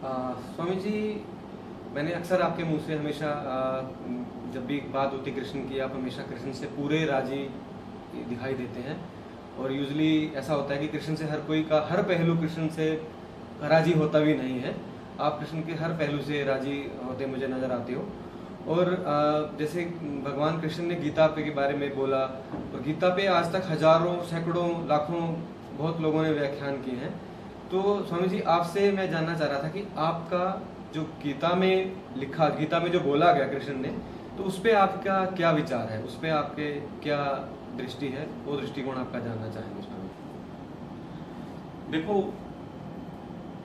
स्वामी जी, मैंने अक्सर आपके मुंह से हमेशा जब भी बात होती कृष्ण की, आप हमेशा कृष्ण से पूरे राजी दिखाई देते हैं। और यूजली ऐसा होता है कि कृष्ण से हर कोई का हर पहलू कृष्ण से राजी होता भी नहीं है। आप कृष्ण के हर पहलू से राजी होते मुझे नजर आते हो। और जैसे भगवान कृष्ण ने गीता पे के बारे में बोला, तो गीता पे आज तक हजारों, सैकड़ों, लाखों बहुत लोगों ने व्याख्यान किए हैं। तो स्वामी जी, आपसे मैं जानना चाह रहा था कि आपका जो गीता में लिखा, गीता में जो बोला गया कृष्ण ने, तो उस पर आपका क्या विचार है, उस पर आपके क्या दृष्टि है, वो दृष्टिकोण आपका जानना चाहेंगे स्वामी। देखो,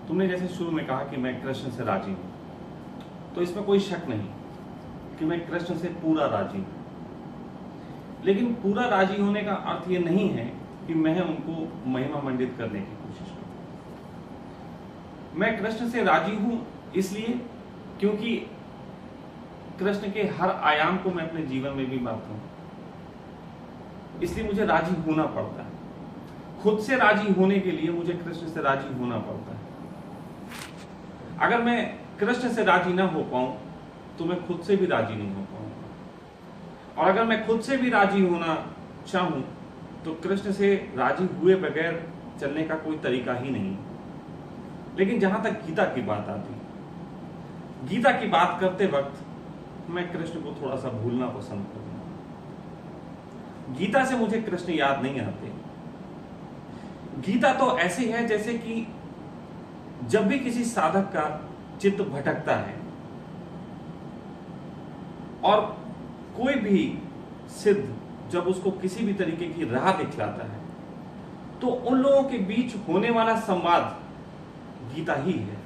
तुमने जैसे शुरू में कहा कि मैं कृष्ण से राजी हूं, तो इसमें कोई शक नहीं कि मैं कृष्ण से पूरा राजी हूं। लेकिन पूरा राजी होने का अर्थ ये नहीं है कि मैं उनको महिमा मंडित करने की कोशिश करूं। मैं कृष्ण से राजी हूं इसलिए क्योंकि कृष्ण के हर आयाम को मैं अपने जीवन में भी मानता हूं, इसलिए मुझे राजी होना पड़ता है। खुद से राजी होने के लिए मुझे कृष्ण से राजी होना पड़ता है। अगर मैं कृष्ण से राजी ना हो पाऊं तो मैं खुद से भी राजी नहीं हो पाऊंगा। और अगर मैं खुद से भी राजी होना चाहूं तो कृष्ण से राजी हुए बगैर चलने का कोई तरीका ही नहीं। लेकिन जहां तक गीता की बात आती, गीता की बात करते वक्त मैं कृष्ण को थोड़ा सा भूलना पसंद करूंगा। गीता से मुझे कृष्ण याद नहीं आते। गीता तो ऐसी है जैसे कि जब भी किसी साधक का चित्त भटकता है और कोई भी सिद्ध जब उसको किसी भी तरीके की राह दिखलाता है, तो उन लोगों के बीच होने वाला संवाद गीता ही है।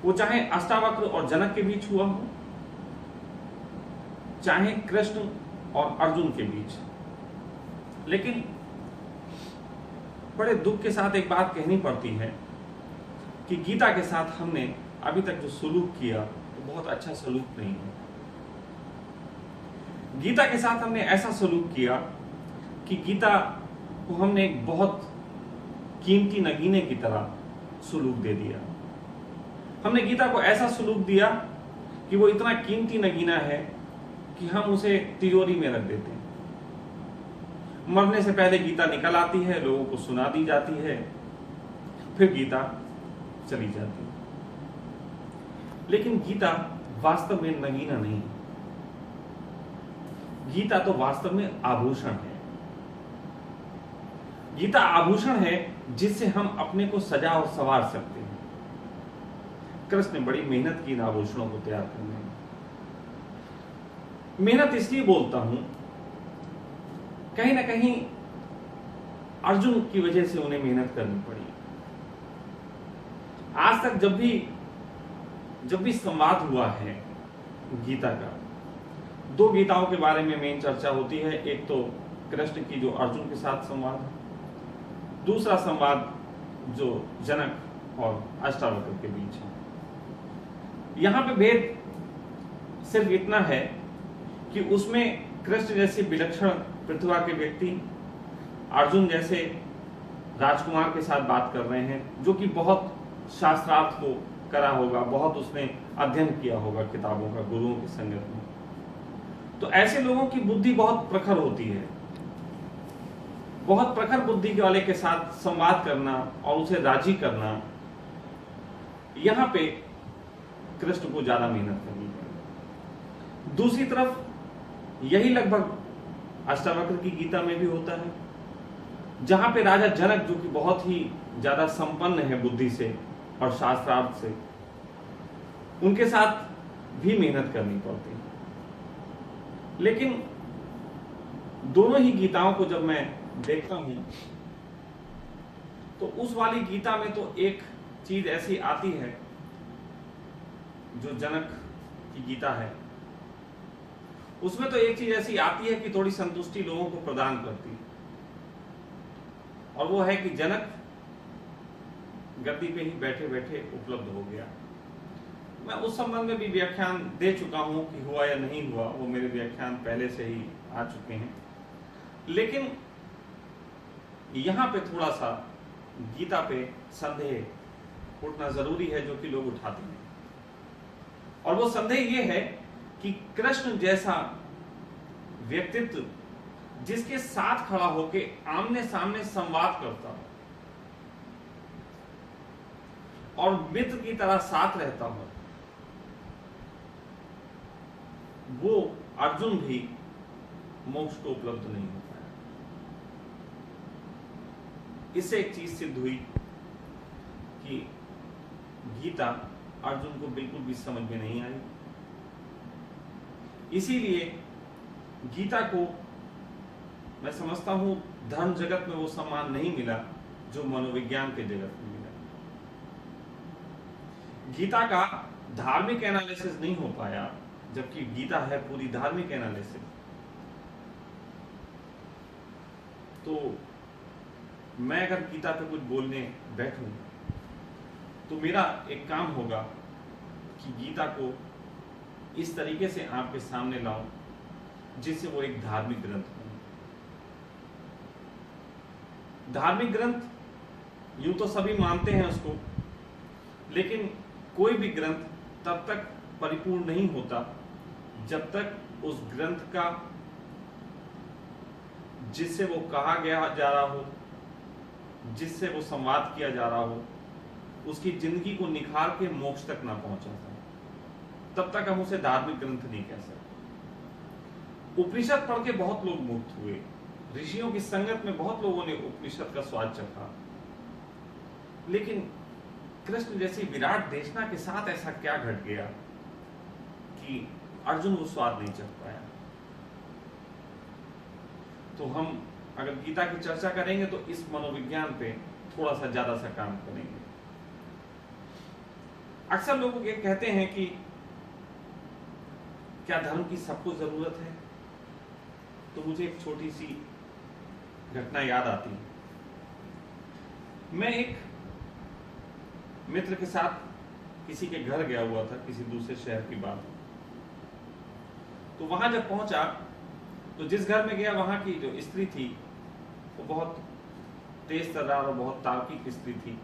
वो चाहे अष्टावक्र और जनक के बीच हुआ हो, चाहे कृष्ण और अर्जुन के बीच। लेकिन बड़े दुख के साथ एक बात कहनी पड़ती है कि गीता के साथ हमने अभी तक जो सलूक किया वो बहुत अच्छा सलूक नहीं है। गीता के साथ हमने ऐसा सलूक किया कि गीता को हमने एक बहुत कीमती नगीने की तरह सलूक दे दिया। हमने गीता को ऐसा सलूक दिया कि वो इतना कीमती नगीना है कि हम उसे तिजोरी में रख देते हैं। मरने से पहले गीता निकल आती है, लोगों को सुना दी जाती है, फिर गीता चली जाती है। लेकिन गीता वास्तव में नगीना नहीं है। गीता तो वास्तव में आभूषण है। गीता आभूषण है जिससे हम अपने को सजा और संवार सकते हैं। कृष्ण ने बड़ी मेहनत की इन आभूषणों को तैयार करने में। मेहनत इसलिए बोलता हूं, कहीं ना कहीं अर्जुन की वजह से उन्हें मेहनत करनी पड़ी। आज तक जब भी संवाद हुआ है गीता का, दो गीताओं के बारे में मेन चर्चा होती है। एक तो कृष्ण की जो अर्जुन के साथ संवाद है, दूसरा संवाद जो जनक और अष्टावक्र के बीच है। यहां पे भेद सिर्फ इतना है कि उसमें कृष्ण जैसे विलक्षण प्रतिभा के व्यक्ति अर्जुन जैसे राजकुमार के साथ बात कर रहे हैं, जो कि बहुत शास्त्रार्थ को करा होगा, बहुत उसने अध्ययन किया होगा किताबों का, गुरुओं की संगत में। तो ऐसे लोगों की बुद्धि बहुत प्रखर होती है। बहुत प्रखर बुद्धि वाले के साथ संवाद करना और उसे राजी करना, यहां पे कृष्ण को ज्यादा मेहनत करनी पड़ी। दूसरी तरफ यही लगभग अष्टावक्र की गीता में भी होता है, जहां पे राजा जनक, जो कि बहुत ही ज्यादा संपन्न है बुद्धि से और शास्त्रार्थ से, उनके साथ भी मेहनत करनी पड़ती है। लेकिन दोनों ही गीताओं को जब मैं देखता हूं तो उस वाली गीता में तो एक चीज ऐसी आती है जो जनक की गीता है, उसमें तो एक चीज ऐसी आती है कि थोड़ी संतुष्टि लोगों को प्रदान करती है, और वो है कि जनक गद्दी पे ही बैठे बैठे उपलब्ध हो गया। मैं उस संबंध में भी व्याख्यान दे चुका हूं कि हुआ या नहीं हुआ, वो मेरे व्याख्यान पहले से ही आ चुके हैं। लेकिन यहां पे थोड़ा सा गीता पे संदेह उठना जरूरी है जो कि लोग उठाते हैं। और वो संदेह ये है कि कृष्ण जैसा व्यक्तित्व जिसके साथ खड़ा होके आमने सामने संवाद करता हो और मित्र की तरह साथ रहता हो, वो अर्जुन भी मोक्ष को उपलब्ध नहीं हो पाया। इससे एक चीज सिद्ध हुई कि गीता अर्जुन को बिल्कुल भी समझ में नहीं आई। इसीलिए गीता को मैं समझता हूं धर्म जगत में वो सम्मान नहीं मिला जो मनोविज्ञान के जगत में मिला। गीता का धार्मिक एनालिसिस नहीं हो पाया, जबकि गीता है पूरी धार्मिक एनालिसिस। तो मैं अगर गीता पे कुछ बोलने बैठूं तो मेरा एक काम होगा कि गीता को इस तरीके से आपके सामने लाऊं जिससे वो एक धार्मिक ग्रंथ हो। धार्मिक ग्रंथ यूं तो सभी मानते हैं उसको, लेकिन कोई भी ग्रंथ तब तक परिपूर्ण नहीं होता जब तक उस ग्रंथ का जिससे वो कहा गया जा रहा हो, जिससे वो संवाद किया जा रहा हो, उसकी जिंदगी को निखार के मोक्ष तक ना पहुंचाता, तब तक हम उसे धार्मिक ग्रंथ नहीं कह सकते। उपनिषद पढ़ के बहुत लोग मुक्त हुए, ऋषियों की संगत में बहुत लोगों ने उपनिषद का स्वाद चखा, लेकिन कृष्ण जैसी विराट देशना के साथ ऐसा क्या घट गया कि अर्जुन वो स्वाद नहीं चख पाया। तो हम अगर गीता की चर्चा करेंगे तो इस मनोविज्ञान पे थोड़ा सा ज्यादा सा काम करेंगे। अक्सर लोग ये कहते हैं कि क्या धर्म की सबको जरूरत है? तो मुझे एक छोटी सी घटना याद आती है। मैं एक मित्र के साथ किसी के घर गया हुआ था, किसी दूसरे शहर की बात। तो वहां जब पहुंचा तो जिस घर में गया वहां की जो स्त्री थी वो बहुत तेज तर्रार और बहुत तार्किक स्त्री थी।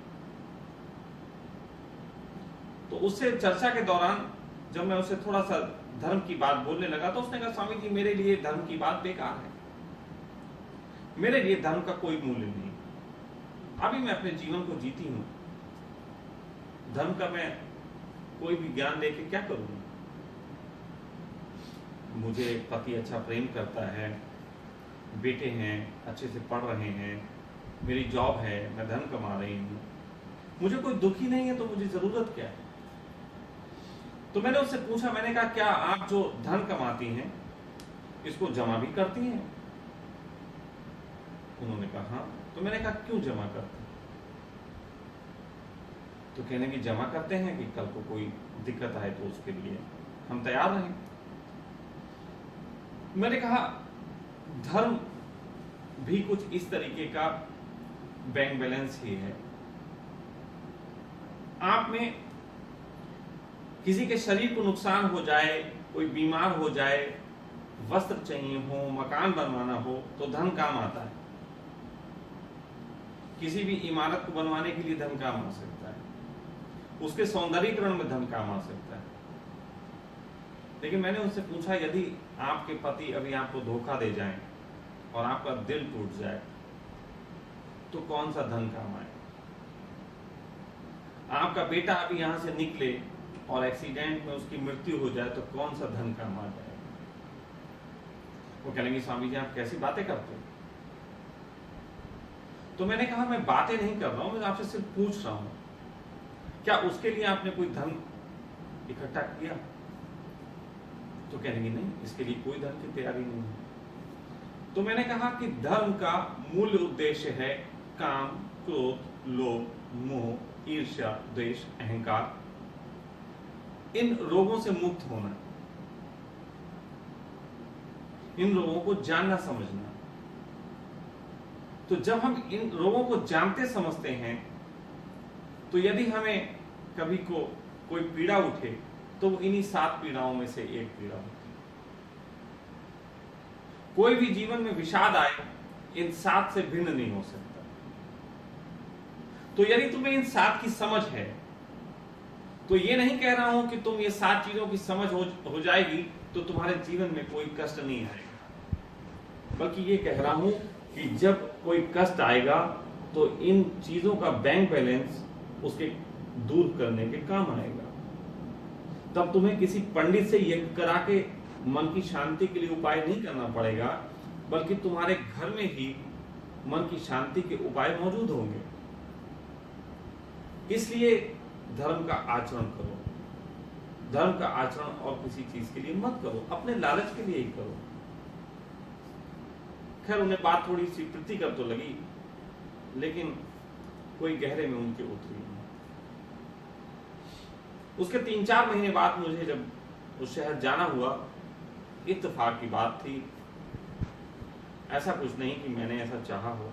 तो उससे चर्चा के दौरान जब मैं उसे थोड़ा सा धर्म की बात बोलने लगा तो उसने कहा, स्वामी जी मेरे लिए धर्म की बात बेकार है, मेरे लिए धर्म का कोई मूल्य नहीं, अभी मैं अपने जीवन को जीती हूं, धर्म का मैं कोई भी ज्ञान लेके क्या करूंगा? मुझे पति अच्छा प्रेम करता है, बेटे हैं अच्छे से पढ़ रहे हैं, मेरी जॉब है, मैं धन कमा रही हूँ, मुझे कोई दुख ही नहीं है, तो मुझे जरूरत क्या है? तो मैंने उससे पूछा, मैंने कहा क्या आप जो धन कमाती हैं इसको जमा भी करती हैं? उन्होंने कहा हाँ। तो मैंने कहा क्यों जमा करते हैं? तो कहने की जमा करते हैं कि कल को कोई दिक्कत आए तो उसके लिए हम तैयार रहें। मैंने कहा धर्म भी कुछ इस तरीके का बैंक बैलेंस ही है। आप में किसी के शरीर को नुकसान हो जाए, कोई बीमार हो जाए, वस्त्र चाहिए हो, मकान बनवाना हो तो धन काम आता है। किसी भी इमारत को बनवाने के लिए धन काम आ सकता है, उसके सौंदर्यीकरण में धन काम आ सकता है। लेकिन मैंने उनसे पूछा, यदि आपके पति अभी आपको धोखा दे जाएं और आपका दिल टूट जाए तो कौन सा धन काम आए? आपका बेटा अभी यहां से निकले और एक्सीडेंट में उसकी मृत्यु हो जाए तो कौन सा धन काम आ जाएगा? वो कहेंगे स्वामी जी आप कैसी बातें करते हो? तो मैंने कहा मैं बातें नहीं कर रहा हूं, मैं आपसे सिर्फ पूछ रहा हूं, क्या उसके लिए आपने कोई धन इकट्ठा किया? तो कहेंगे नहीं, इसके लिए कोई धन की तैयारी नहीं है। तो मैंने कहा कि धर्म का मूल उद्देश्य है काम, क्रोध, लोभ, मोह, ईर्ष्या, द्वेष, अहंकार, इन रोगों से मुक्त होना, इन रोगों को जानना समझना। तो जब हम इन रोगों को जानते समझते हैं तो यदि हमें कभी को कोई पीड़ा उठे तो वो इन्हीं 7 पीड़ाओं में से एक पीड़ा होती है। कोई भी जीवन में विषाद आए इन 7 से भिन्न नहीं हो सकता। तो यदि तुम्हें इन 7 की समझ है तो ये नहीं कह रहा हूं कि तुम ये 7 चीजों की समझ हो जाएगी तो तुम्हारे जीवन में कोई कष्ट नहीं आएगा, बल्कि ये कह रहा हूं कि जब कोई कष्ट आएगा तो इन चीजों का बैंक बैलेंस उसके दूर करने के काम आएगा। तब तुम्हें किसी पंडित से यज्ञ करा के मन की शांति के लिए उपाय नहीं करना पड़ेगा, बल्कि तुम्हारे घर में ही मन की शांति के उपाय मौजूद होंगे। इसलिए धर्म का आचरण करो। धर्म का आचरण और किसी चीज के लिए मत करो, अपने लालच के लिए ही करो। खैर, उन्हें बात थोड़ी सी प्रीतिकर तो लगी, लेकिन कोई गहरे में उनके उतरी नहीं। उसके 3-4 महीने बाद मुझे जब उस शहर जाना हुआ, इत्तेफाक की बात थी, ऐसा कुछ नहीं कि मैंने ऐसा चाहा हो,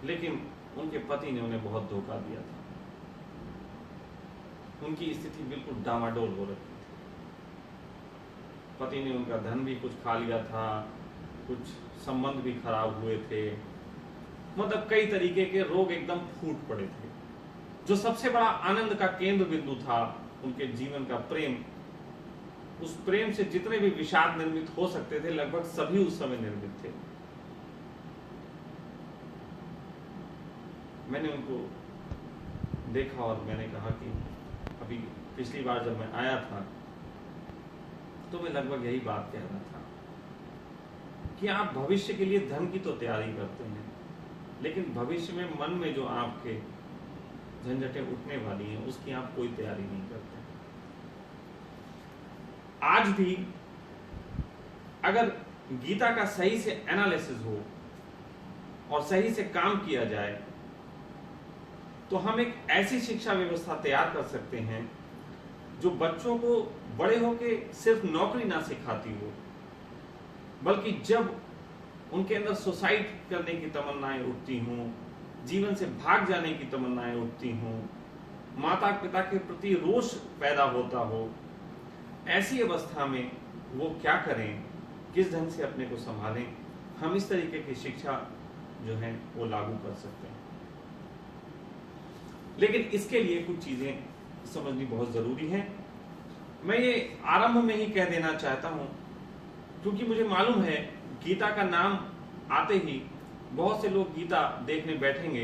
लेकिन उनके पति ने उन्हें बहुत धोखा दिया था। उनकी स्थिति बिल्कुल डामाडोल हो रखी थी। पति ने उनका धन भी कुछ खा लिया था, कुछ संबंध भी खराब हुए थे, मतलब कई तरीके के रोग एकदम फूट पड़े थे। जो सबसे बड़ा आनंद का केंद्र बिंदु था उनके जीवन का प्रेम, उस प्रेम से जितने भी विषाद निर्मित हो सकते थे लगभग सभी उस समय निर्मित थे। मैंने उनको देखा और मैंने कहा कि अभी पिछली बार जब मैं आया था तो मैं लगभग यही बात कह रहा था कि आप भविष्य के लिए धन की तो तैयारी करते हैं, लेकिन भविष्य में मन में जो आपके झंझटें उठने वाली हैं उसकी आप कोई तैयारी नहीं करते। आज भी अगर गीता का सही से एनालिसिस हो और सही से काम किया जाए तो हम एक ऐसी शिक्षा व्यवस्था तैयार कर सकते हैं जो बच्चों को बड़े होके सिर्फ नौकरी ना सिखाती हो, बल्कि जब उनके अंदर सुसाइड करने की तमन्नाएं उठती हों, जीवन से भाग जाने की तमन्नाएं उठती हों, माता पिता के प्रति रोष पैदा होता हो, ऐसी अवस्था में वो क्या करें, किस ढंग से अपने को संभालें, हम इस तरीके की शिक्षा जो है वो लागू कर सकते हैं। लेकिन इसके लिए कुछ चीजें समझनी बहुत जरूरी है। मैं ये आरंभ में ही कह देना चाहता हूं, क्योंकि मुझे मालूम है गीता का नाम आते ही बहुत से लोग गीता देखने बैठेंगे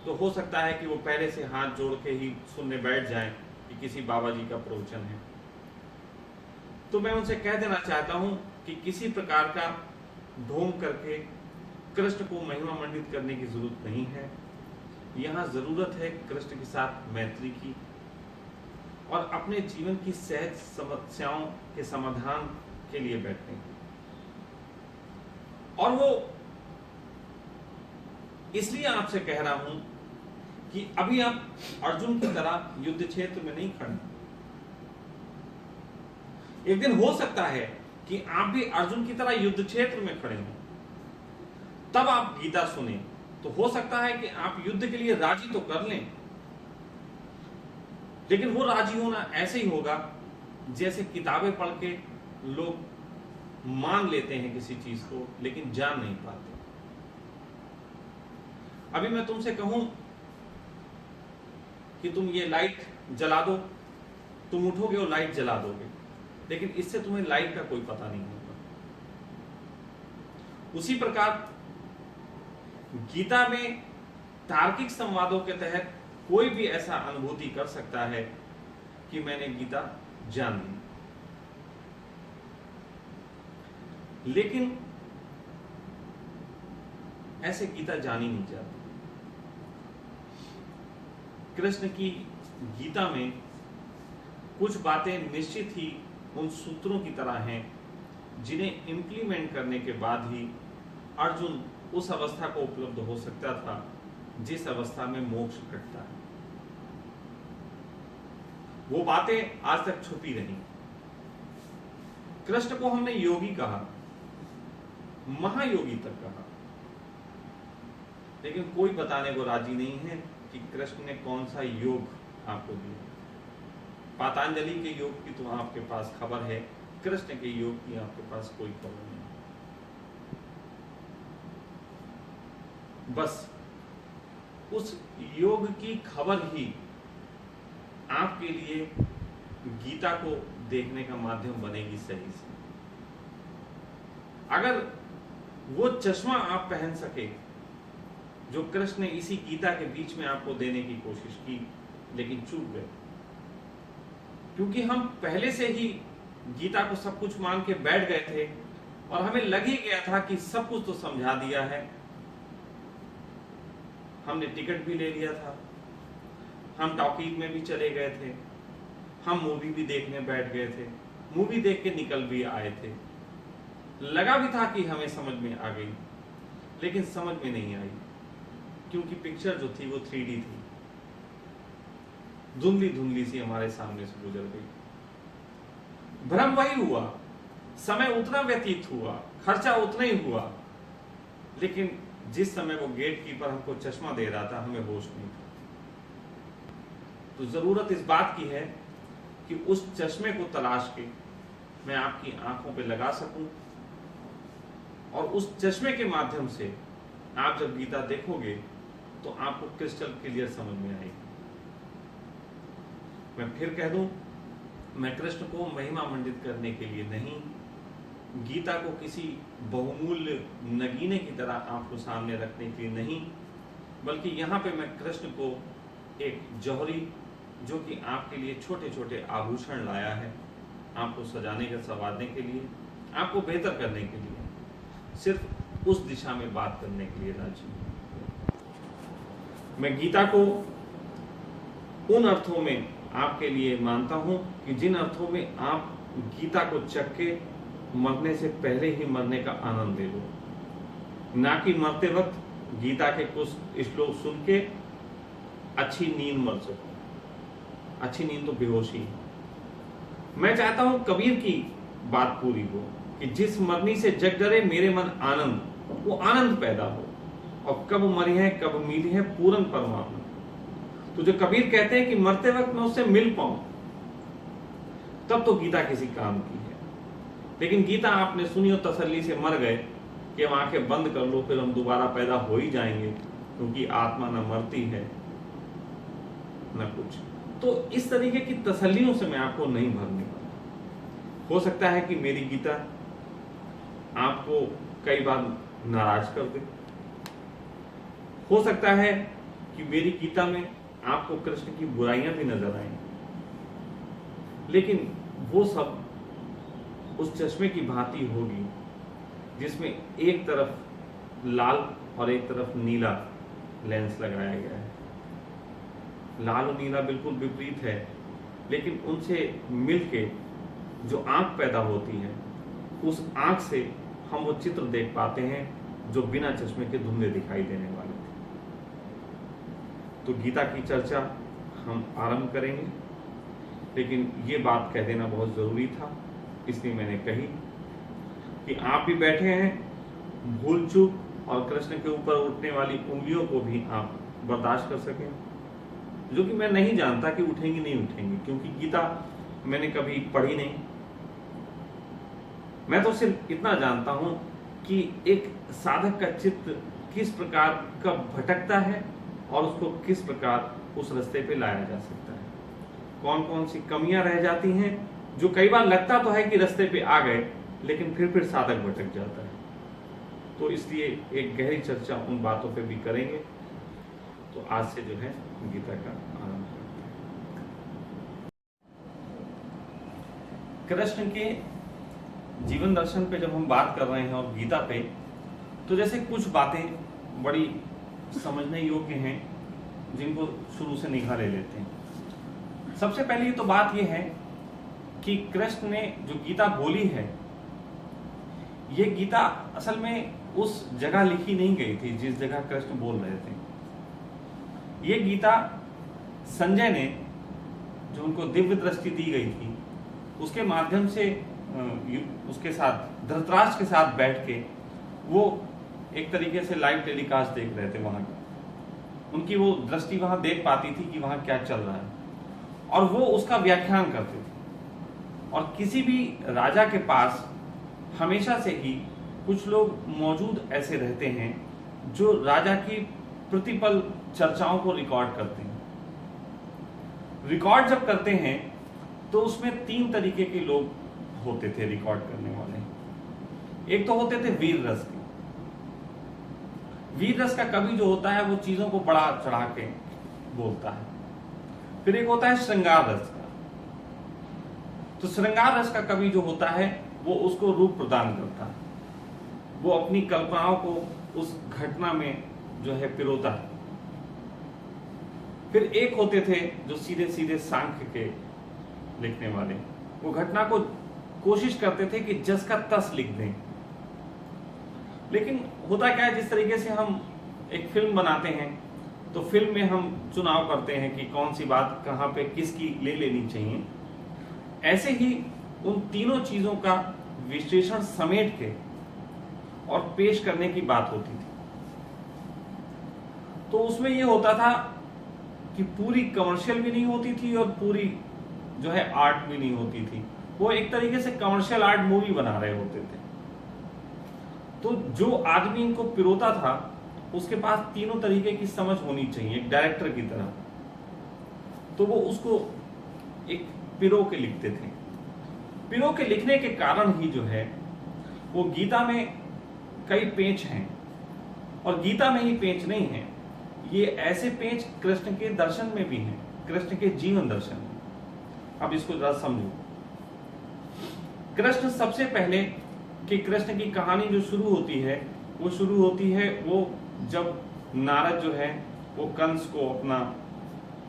तो हो सकता है कि वो पहले से हाथ जोड़ के ही सुनने बैठ जाएं कि किसी बाबा जी का प्रवचन है। तो मैं उनसे कह देना चाहता हूं कि किसी प्रकार का ढोंग करके कृष्ण को महिमा मंडित करने की जरूरत नहीं है। यहाँ जरूरत है कृष्ण के साथ मैत्री की और अपने जीवन की सहज समस्याओं के समाधान के लिए बैठने की। और वो इसलिए आपसे कह रहा हूं कि अभी आप अर्जुन की तरह युद्ध क्षेत्र में नहीं खड़े। एक दिन हो सकता है कि आप भी अर्जुन की तरह युद्ध क्षेत्र में खड़े हों, तब आप गीता सुने तो हो सकता है कि आप युद्ध के लिए राजी तो कर लें, लेकिन वो राजी होना ऐसे ही होगा जैसे किताबें पढ़ के लोग मान लेते हैं किसी चीज को लेकिन जान नहीं पाते। अभी मैं तुमसे कहूं कि तुम ये लाइट जला दो, तुम उठोगे और लाइट जला दोगे, लेकिन इससे तुम्हें लाइट का कोई पता नहीं होगा। उसी प्रकार गीता में तार्किक संवादों के तहत कोई भी ऐसा अनुभूति कर सकता है कि मैंने गीता जान ली, लेकिन ऐसे गीता जानी नहीं जाती। कृष्ण की गीता में कुछ बातें निश्चित ही उन सूत्रों की तरह हैं जिन्हें इंप्लीमेंट करने के बाद ही अर्जुन उस अवस्था को उपलब्ध हो सकता था जिस अवस्था में मोक्ष घटता है। वो बातें आज तक छुपी रही। कृष्ण को हमने योगी कहा, महायोगी तक कहा, लेकिन कोई बताने को राजी नहीं है कि कृष्ण ने कौन सा योग आपको दिया। पातंजलि के योग की तो आपके पास खबर है, कृष्ण के योग की आपके पास कोई खबर नहीं। बस उस योग की खबर ही आपके लिए गीता को देखने का माध्यम बनेगी सही से। अगर वो चश्मा आप पहन सके जो कृष्ण ने इसी गीता के बीच में आपको देने की कोशिश की, लेकिन चूक गए, क्योंकि हम पहले से ही गीता को सब कुछ मान के बैठ गए थे और हमें लग ही गया था कि सब कुछ तो समझा दिया है। हमने टिकट भी ले लिया था, हम टॉकीज में भी चले गए थे, हम मूवी भी देखने बैठ गए थे, मूवी देख के निकल भी आए थे। लगा भी था कि हमें समझ में आ गई, लेकिन समझ में नहीं आई, क्योंकि पिक्चर जो थी वो 3D थी, धुंधली धुंधली सी हमारे सामने से गुजर गई। भ्रम वही हुआ, समय उतना व्यतीत हुआ, खर्चा उतना ही हुआ, लेकिन जिस समय वो गेट कीपर हमको चश्मा दे रहा था हमें होश नहीं था। तो जरूरत इस बात की है कि उस चश्मे को तलाश के मैं आपकी आंखों पे लगा सकूं, और उस चश्मे के माध्यम से आप जब गीता देखोगे तो आपको क्रिस्टल क्लियर समझ में आएगी। मैं फिर कह दूं, मैं कृष्ण को महिमा मंडित करने के लिए नहीं, गीता को किसी बहुमूल्य नगीने की तरह आपको सामने रखने के लिए नहीं, बल्कि यहाँ पे मैं कृष्ण को एक जौहरी, जो कि आपके लिए छोटे छोटे आभूषण लाया है, आपको सजाने का संवारने के लिए, आपको बेहतर करने के लिए, सिर्फ उस दिशा में बात करने के लिए राजी हूं। मैं गीता को उन अर्थों में आपके लिए मानता हूं कि जिन अर्थों में आप गीता को चख के मरने से पहले ही मरने का आनंद ले लो, ना कि मरते वक्त गीता के कुछ श्लोक सुन के अच्छी नींद मर सको। अच्छी नींद तो बेहोशी है। मैं चाहता हूं कबीर की बात पूरी हो कि जिस मरनी से जग डरे मेरे मन आनंद, वो आनंद पैदा हो, और कब मरी है कब मिली है पूर्ण परमात्मा। तो जो कबीर कहते हैं कि मरते वक्त मैं उससे मिल पाऊं, तब तो गीता किसी काम की है। लेकिन गीता आपने सुनी और तसल्ली से मर गए कि हम आंखें बंद कर लो फिर हम दोबारा पैदा हो ही जाएंगे, क्योंकि आत्मा न मरती है न कुछ। तो इस तरीके की तसल्लियों से मैं आपको नहीं भरने वाला। हो सकता है कि मेरी गीता आपको कई बार नाराज कर दे, हो सकता है कि मेरी गीता में आपको कृष्ण की बुराइयां भी नजर आएं, लेकिन वो सब उस चश्मे की भांति होगी जिसमें एक तरफ लाल और एक तरफ नीला लेंस लगाया गया है। लाल और नीला बिल्कुल विपरीत है, लेकिन उनसे मिलके जो आंख पैदा होती है, उस आंख से हम वो चित्र देख पाते हैं जो बिना चश्मे के धुंधले दिखाई देने वाले थे। तो गीता की चर्चा हम आरंभ करेंगे, लेकिन ये बात कह देना बहुत जरूरी था, इसलिए मैंने कही कि आप भी बैठे हैं, भूल चूक और कृष्ण के ऊपर उठने वाली उंगलियों को भी आप बर्दाश्त कर सकें, जो कि मैं नहीं जानता कि उठेंगी नहीं उठेंगी, क्योंकि गीता मैंने कभी पढ़ी नहीं। मैं तो सिर्फ इतना जानता हूं कि एक साधक का चित्त किस प्रकार का भटकता है और उसको किस प्रकार उस रास्ते पे लाया जा सकता है, कौन कौन सी कमियां रह जाती हैं, जो कई बार लगता तो है कि रास्ते पे आ गए, लेकिन फिर साधक भटक जाता है। तो इसलिए एक गहरी चर्चा उन बातों पे भी करेंगे। तो आज से जो है गीता का आरंभ करते हैं। कृष्ण के जीवन दर्शन पे जब हम बात कर रहे हैं और गीता पे, तो जैसे कुछ बातें बड़ी समझने योग्य हैं जिनको शुरू से निखारे लेते हैं। सबसे पहली तो बात यह है कि कृष्ण ने जो गीता बोली है, ये गीता असल में उस जगह लिखी नहीं गई थी जिस जगह कृष्ण बोल रहे थे। ये गीता संजय ने, जो उनको दिव्य दृष्टि दी गई थी, उसके माध्यम से उसके साथ धृतराष्ट्र के साथ बैठ के वो एक तरीके से लाइव टेलीकास्ट देख रहे थे वहां का। उनकी वो दृष्टि वहां देख पाती थी कि वहां क्या चल रहा है, और वो उसका व्याख्यान करते थे। और किसी भी राजा के पास हमेशा से ही कुछ लोग मौजूद ऐसे रहते हैं जो राजा की प्रतिपल चर्चाओं को रिकॉर्ड करते हैं। रिकॉर्ड जब करते हैं तो उसमें 3 तरीके के लोग होते थे रिकॉर्ड करने वाले। एक तो होते थे वीर रस के। वीर रस का कवि जो होता है वो चीजों को बढ़ा चढ़ा के बोलता है। फिर एक होता है श्रृंगार रस का। तो श्रृंगार रस का कवि जो होता है वो उसको रूप प्रदान करता है, वो अपनी कल्पनाओं को उस घटना में जो है पिरोता है। फिर एक होते थे जो सीधे सीधे सांख्य के लिखने वाले, वो घटना को कोशिश करते थे कि जस का तस लिख दें। लेकिन होता क्या है, जिस तरीके से हम एक फिल्म बनाते हैं तो फिल्म में हम चुनाव करते हैं कि कौन सी बात कहां पे किसकी ले लेनी चाहिए, ऐसे ही उन तीनों चीजों का विश्लेषण समेट के और पेश करने की बात होती थी। तो उसमें यह होता था कि पूरी कमर्शियल भी नहीं होती थी और पूरी जो है आर्ट भी नहीं होती थी, वो एक तरीके से कमर्शियल आर्ट मूवी बना रहे होते थे। तो जो आदमी इनको पिरोता था उसके पास तीनों तरीके की समझ होनी चाहिए एक डायरेक्टर की तरह। तो वो उसको एक पिरो के लिखते थे। पिरो के लिखने के कारण ही जो है वो गीता में कई पेच हैं, और गीता में ही पेच नहीं है, ये ऐसे पेच कृष्ण के दर्शन में भी हैं, कृष्ण के जीवन दर्शन में। अब इसको जरा समझो। कृष्ण सबसे पहले कि कृष्ण की कहानी जो शुरू होती है वो जब नारद जो है वो कंस को अपना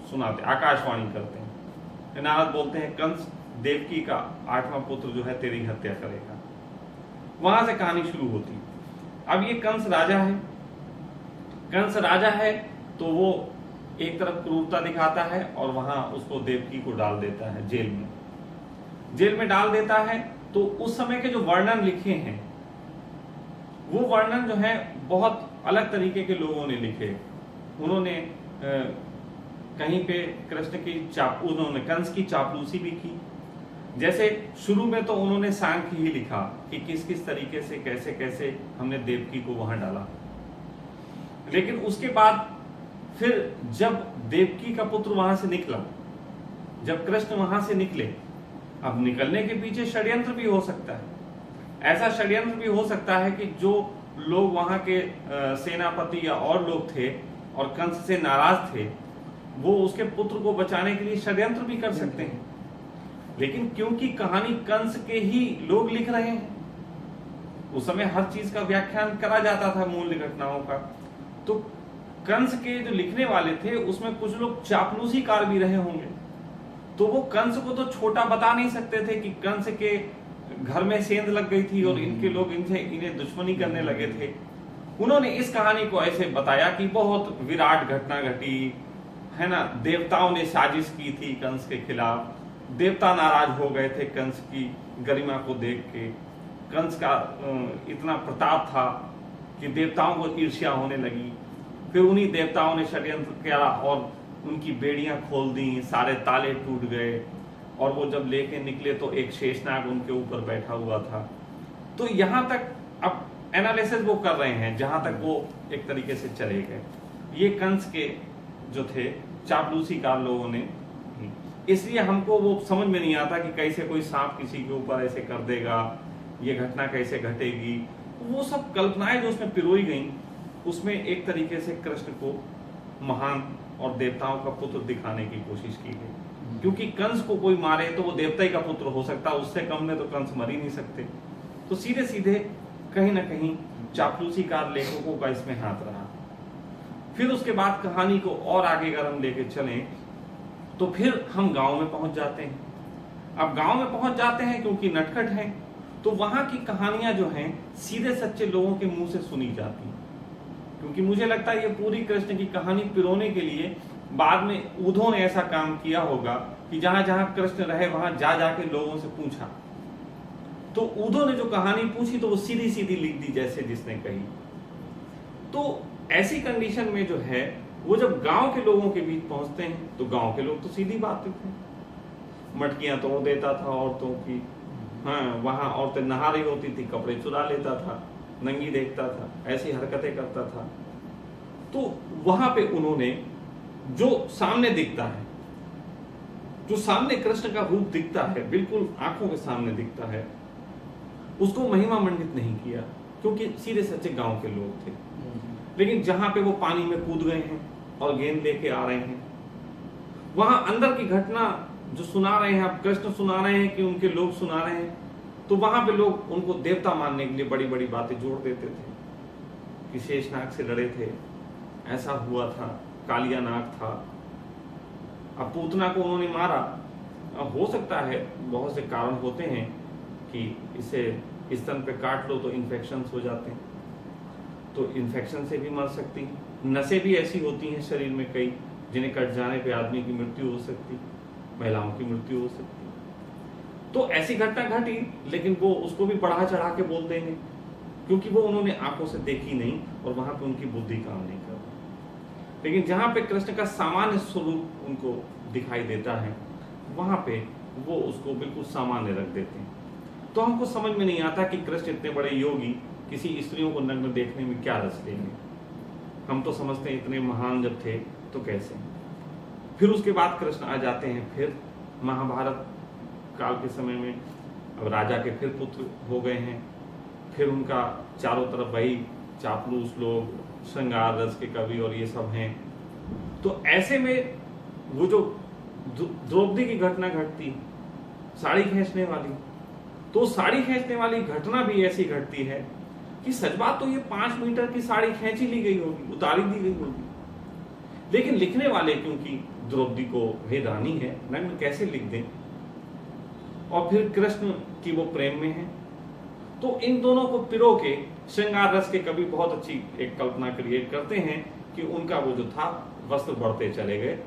सुनाते, आकाशवाणी करते हैं। नारद बोलते हैं कंस देवकी का 8वां पुत्र जो है तेरी हत्या करेगा। वहां से कहानी शुरू होती है। अब ये कंस राजा है तो वो एक तरफ क्रूरता दिखाता है और वहां उसको देवकी को डाल देता है जेल में डाल देता है। तो उस समय के जो वर्णन लिखे हैं वो वर्णन जो है बहुत अलग तरीके के लोगों ने लिखे। उन्होंने कहीं पे कृष्ण की उन्होंने कंस की चापलूसी भी की। जैसे शुरू में तो उन्होंने सांख्य ही लिखा कि किस किस तरीके से कैसे कैसे हमने देवकी को वहां डाला। लेकिन उसके बाद फिर जब देवकी का पुत्र वहां से निकला, जब कृष्ण वहां से निकले, अब निकलने के पीछे षड्यंत्र भी हो सकता है। ऐसा षड्यंत्र भी हो सकता है कि जो लोग वहां के सेनापति या और लोग थे और कंस से नाराज थे, वो उसके पुत्र को बचाने के लिए षड्यंत्र भी कर सकते हैं। लेकिन क्योंकि कहानी कंस के ही लोग लिख रहे हैं, उस समय हर चीज का व्याख्यान करा जाता था मूल घटनाओं का, तो कंस के जो लिखने वाले थे उसमें कुछ लोग चापलूसीकार भी रहे होंगे। तो वो कंस को तो छोटा बता नहीं सकते थे कि कंस के घर में सेंध लग गई थी और इनके लोग इन्हें दुश्मनी करने लगे थे। उन्होंने इस कहानी को ऐसे बताया कि बहुत विराट घटना घटी है ना, देवताओं ने साजिश की थी कंस के खिलाफ, देवता नाराज हो गए थे कंस की गरिमा को देख के। कंस का इतना प्रताप था कि देवताओं को ईर्ष्या होने लगी। फिर उन्हीं देवताओं ने षड्यंत्र किया और उनकी बेड़ियां खोल दी, सारे ताले टूट गए, और वो जब लेके निकले तो एक शेषनाग उनके ऊपर बैठा हुआ था। तो यहां तक अब एनालिसिस वो कर रहे हैं जहां तक वो एक तरीके से चले गए। ये कंस के जो थे चापलूसीकार लोगों ने, इसलिए हमको वो समझ में नहीं आता कि कैसे कोई सांप किसी के ऊपर ऐसे कर देगा, ये घटना कैसे घटेगी। वो सब कल्पनाएं जो उसमें पिरोई गई, उसमें एक तरीके से कृष्ण को महान और देवताओं का पुत्र दिखाने की कोशिश की गई। क्योंकि कंस को कोई मारे तो वो देवता ही का पुत्र हो सकता, उससे कम में तो कंस मर ही नहीं सकते। तो सीधे सीधे कहीं ना कहीं चापलूसीकार लेखकों का इसमें हाथ रहा। फिर उसके बाद कहानी को और आगे अगर हम लेके चलें तो फिर हम गांव में पहुंच जाते हैं। अब गांव में पहुंच जाते हैं क्योंकि नटखट हैं, तो वहां की कहानियां जो हैं सीधे सच्चे लोगों के मुंह से सुनी जाती हैं। क्योंकि मुझे लगता है ये पूरी कृष्ण की कहानी पिरोने के लिए बाद में ऊधों ने ऐसा काम किया होगा कि जहां जहां कृष्ण रहे वहां जा जाके लोगों से पूछा। तो ऊधों ने जो कहानी पूछी तो वो सीधी सीधी लिख दी जैसे जिसने कही। तो ऐसी कंडीशन में जो है वो जब गांव के लोगों के बीच पहुंचते हैं तो गांव के लोग तो सीधी बात करते हैं। मटकियां तोड़ देता था औरतों की, हाँ वहां औरतें नहा रही होती थी, कपड़े चुरा लेता था, नंगी देखता था, ऐसी हरकतें करता था। तो वहां पे उन्होंने जो सामने दिखता है जो सामने कृष्ण का रूप दिखता है, बिल्कुल आंखों के सामने दिखता है, उसको महिमा मंडित नहीं किया, क्योंकि सीधे सच्चे गांव के लोग थे। लेकिन जहां पे वो पानी में कूद गए हैं और गेंद लेके आ रहे हैं, वहां अंदर की घटना जो सुना रहे हैं, अब कृष्ण सुना रहे हैं कि उनके लोग सुना रहे हैं, तो वहां पे लोग उनको देवता मानने के लिए बड़ी बड़ी बातें जोड़ देते थे कि शेषनाग से लड़े थे, ऐसा हुआ था, कालिया नाग था, अब पूतना को उन्होंने मारा। अब हो सकता है बहुत से कारण होते हैं कि इसे स्तन पे काट लो तो इन्फेक्शन हो जाते हैं, तो इन्फेक्शन से भी मर सकती है। नसें भी ऐसी होती हैं शरीर में कई, जिन्हें कट जाने पे आदमी की मृत्यु हो सकती, महिलाओं की मृत्यु हो सकती। तो ऐसी घटना घटी, लेकिन वो उसको भी बढ़ा चढ़ा के बोल देंगे, क्योंकि वो उन्होंने आंखों से देखी नहीं और वहां पे उनकी बुद्धि काम नहीं कर रही। लेकिन जहां पे कृष्ण का सामान्य स्वरूप उनको दिखाई देता है, वहां पे वो उसको बिल्कुल सामान्य रख देते हैं। तो हमको समझ में नहीं आता कि कृष्ण इतने बड़े योगी किसी स्त्रियों को नग्न देखने में क्या रस लेंगे। हम तो समझते हैं इतने महान जब थे तो कैसे। फिर उसके बाद कृष्ण आ जाते हैं, फिर महाभारत काल के समय में अब राजा के फिर पुत्र हो गए हैं, फिर उनका चारों तरफ वही चापलूस लोग, श्रृंगार रस के कवि और ये सब हैं। तो ऐसे में वो जो द्रौपदी की घटना घटती, साड़ी खींचने वाली, तो साड़ी खींचने वाली घटना भी ऐसी घटती है कि सच बात तो ये 5 मीटर की साड़ी खींची ली गई होगी, उतारी दी गई होगी, लेकिन लिखने वाले क्योंकि द्रौपदी को वे रानी है, नग्न कैसे लिख दें। और फिर कृष्ण की वो प्रेम में है, तो इन दोनों को पिरो के श्रृंगार रस के कवि बहुत अच्छी एक कल्पना क्रिएट करते हैं कि उनका वो जो था वस्त्र बढ़ते चले गए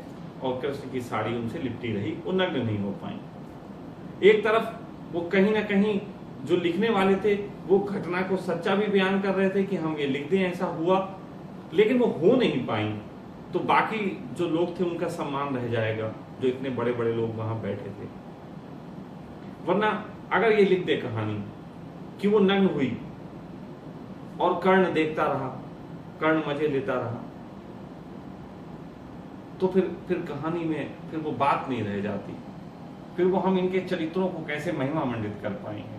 और कृष्ण की साड़ी उनसे लिपटी रही, वो नग्न नहीं हो पाई। एक तरफ वो कहीं ना कहीं जो लिखने वाले थे वो घटना को सच्चा भी बयान कर रहे थे कि हम ये लिख दें, ऐसा हुआ, लेकिन वो हो नहीं पाई, तो बाकी जो लोग थे उनका सम्मान रह जाएगा, जो इतने बड़े बड़े लोग वहां बैठे थे। वरना अगर ये लिख दे कहानी कि वो नग्न हुई और कर्ण देखता रहा, कर्ण मजे लेता रहा, तो फिर कहानी में फिर वो बात नहीं रह जाती, फिर वो हम इनके चरित्रों को कैसे महिमा मंडित कर पाएंगे।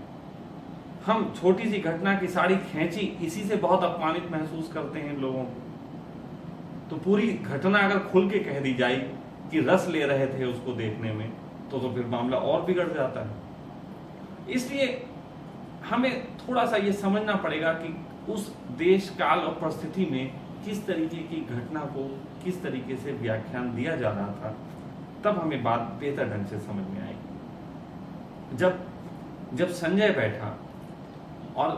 हम छोटी सी घटना की साड़ी खींची, इसी से बहुत अपमानित महसूस करते हैं लोगों को। तो पूरी घटना अगर खुल के कह दी जाए कि रस ले रहे थे उसको देखने में, तो फिर मामला और बिगड़ जाता है। इसलिए हमें थोड़ा सा ये समझना पड़ेगा कि उस देश काल और परिस्थिति में किस तरीके की घटना को किस तरीके से व्याख्यान दिया जा रहा था, तब हमें बात बेहतर ढंग से समझ में आएगी। जब संजय बैठा और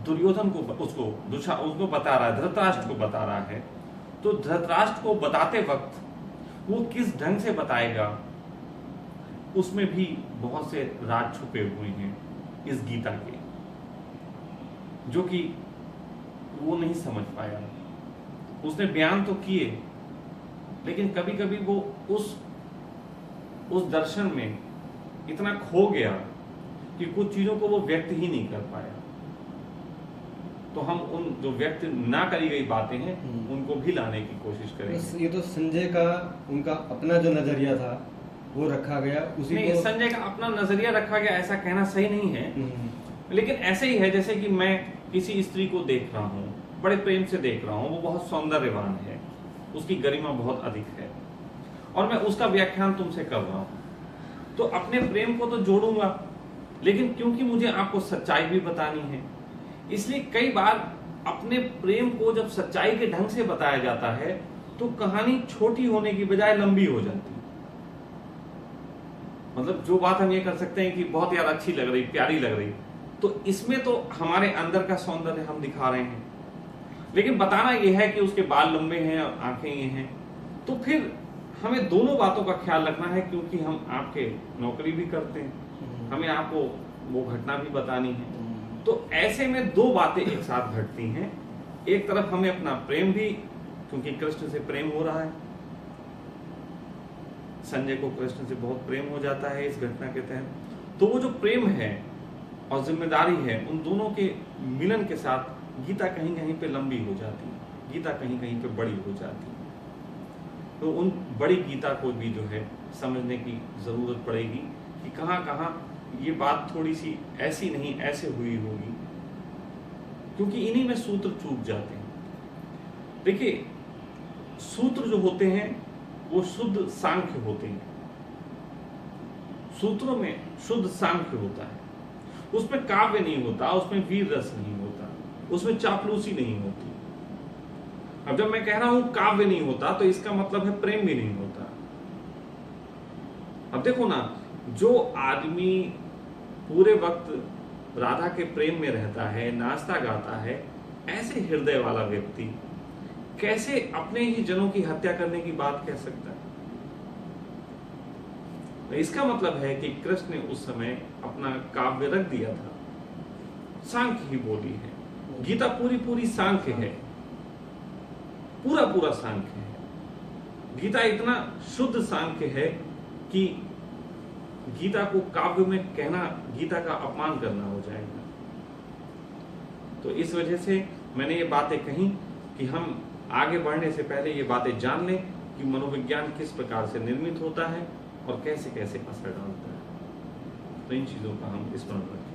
दुर्योधन को उसको बता रहा है, धृतराष्ट्र को बता रहा है, तो धृतराष्ट्र को बताते वक्त वो किस ढंग से बताएगा, उसमें भी बहुत से राज छुपे हुए हैं इस गीता के, जो कि वो नहीं समझ पाया। उसने बयान तो किए, लेकिन कभी कभी वो उस दर्शन में इतना खो गया कि कुछ चीजों को वो व्यक्त ही नहीं कर पाया। तो हम उन जो व्यक्त ना करी गई बातें हैं उनको भी लाने की कोशिश करेंगे। ये तो संजय का उनका अपना जो नजरिया था वो रखा गया, उसी नहीं, को... संजय का अपना नजरिया रखा गया ऐसा कहना सही नहीं है, लेकिन ऐसे ही है जैसे कि मैं किसी स्त्री को देख रहा हूँ, बड़े प्रेम से देख रहा हूँ, वो बहुत सौंदर्यवान है, उसकी गरिमा बहुत अधिक है, और मैं उसका व्याख्यान तुमसे कर रहा हूँ, तो अपने प्रेम को तो जोड़ूंगा, लेकिन क्योंकि मुझे आपको सच्चाई भी बतानी है, इसलिए कई बार अपने प्रेम को जब सच्चाई के ढंग से बताया जाता है तो कहानी छोटी होने की बजाय लंबी हो जाती है। मतलब जो बात हम ये कर सकते हैं कि बहुत यार अच्छी लग रही, प्यारी लग रही, तो इसमें तो हमारे अंदर का सौंदर्य हम दिखा रहे हैं, लेकिन बताना यह है कि उसके बाल लंबे हैं और आंखें ये हैं। तो फिर हमें दोनों बातों का ख्याल रखना है, क्योंकि हम आपके नौकरी भी करते हैं, हमें आपको वो घटना भी बतानी है। तो ऐसे में दो बातें एक साथ घटती हैं। एक तरफ हमें अपना प्रेम भी, क्योंकि कृष्ण से प्रेम हो रहा है, संजय को कृष्ण से बहुत प्रेम हो जाता है इस घटना के तहत, तो वो जो प्रेम है और जिम्मेदारी है, उन दोनों के मिलन के साथ गीता कहीं कहीं पे लंबी हो जाती है, गीता कहीं कहीं पे बड़ी हो जाती है। तो उन बड़ी गीता को भी जो है समझने की जरूरत पड़ेगी कि कहाँ कहाँ ये बात थोड़ी सी ऐसी नहीं ऐसे हुई होगी, क्योंकि इन्हीं में सूत्र चूक जाते हैं। देखिए, सूत्र जो होते हैं वो शुद्ध सांख्य होते हैं। सूत्रों में शुद्ध सांख्य होता है, उसमें काव्य नहीं होता, उसमें वीर रस नहीं होता, उसमें चापलूसी नहीं होती। अब जब मैं कह रहा हूं काव्य नहीं होता तो इसका मतलब है प्रेम भी नहीं होता। अब देखो ना, जो आदमी पूरे वक्त राधा के प्रेम में रहता है, नाचता गाता है, ऐसे हृदय वाला व्यक्ति कैसे अपने ही जनों की हत्या करने की बात कह सकता है? तो इसका मतलब है कि कृष्ण ने उस समय अपना काव्य रख दिया था। सांख्य ही बोली है, गीता पूरी पूरी सांख्य है, पूरा पूरा सांख्य है। गीता इतना शुद्ध सांख्य है कि गीता को काव्य में कहना गीता का अपमान करना हो जाएगा। तो इस वजह से मैंने ये बातें कही कि हम आगे बढ़ने से पहले ये बातें जान लें कि मनोविज्ञान किस प्रकार से निर्मित होता है और कैसे कैसे असर डालता है। तो इन चीजों का हम स्मरण रखें।